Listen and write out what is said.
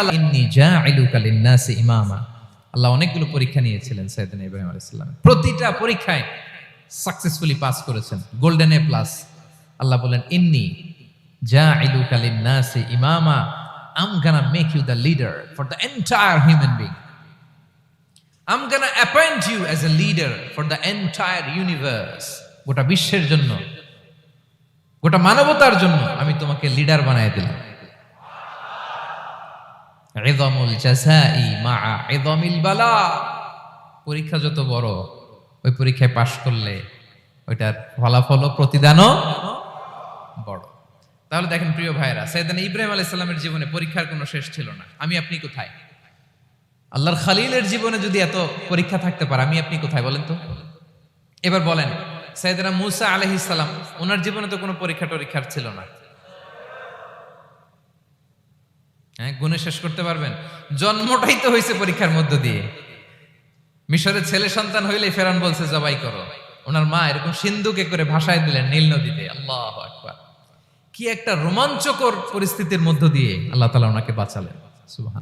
ইন্নী জাইলুকা লিন-নাসি ইমামা। আল্লাহ অনেকগুলো পরীক্ষা নিয়েছিলেন সাইয়েদনা ইব্রাহিম আলাইহিস সালাম। প্রতিটা পরীক্ষায় সাকসেসফুলি পাস করেছেন, গোল্ডেন এ প্লাস। আল্লাহ বলেন, ইন্নী জাইলুকা লিন-নাসি ইমামা, I'm gonna make you the leader for the entire human being. I'm gonna appoint you as a leader for the entire universe. গোটা বিশ্বের জন্য, গোটা মানবতার জন্য আমি তোমাকে লিডার বানায় দিলাম। ইযমুল জাযাই মা'a ইযমিল বালা। পরীক্ষা যত বড়, ওই পরীক্ষায় পাশ করলে ওইটার ফলাফল ও প্রতিদানও বড়। তাহলে দেখেন প্রিয় ভাইরা, সাইয়েদনা ইব্রাহিম আলাইহিস সালামের জীবনে পরীক্ষার কোনো শেষ ছিল না। আমি আপনি কোথায়? আল্লাহর খলিলের জীবনে যদি এত পরীক্ষা থাকতে পারে, আমি আপনি কোথায় বলেন তো? এবার বলেন, সাইয়েদনা মূসা আলাইহিস সালাম, ওনার জীবনে তো কোনো পরীক্ষার ছিল না। হ্যাঁ, গুণে শেষ করতে পারবেন? জন্মটাই তো হয়েছে পরীক্ষার মধ্য দিয়ে। মিশরের ছেলে সন্তান হইলেই ফেরাউন বলছে জবাই করো। ওনার মা এরকম সিন্ধুকে করে ভাসায় দিলেন নীল নদীতে। আল্লাহু আকবার! কি একটা রোমাঞ্চকর পরিস্থিতির মধ্য দিয়ে আল্লাহ তাআলা ওনাকে বাঁচালেন। সুবহান।